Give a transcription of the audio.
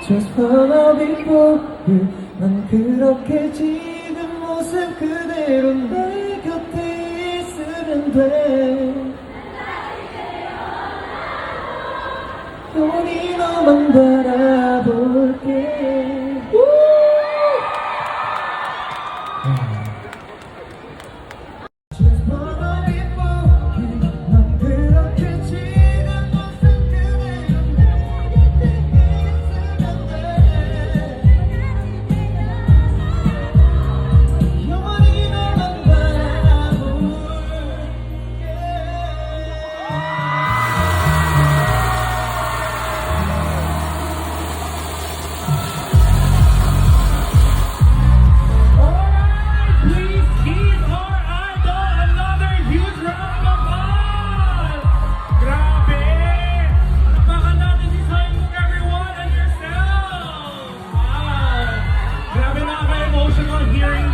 Just follow before you. 난 그렇게 지금 모습 그대로 내 곁에 있으면 돼. 영원히 너만 바라볼게. Hearing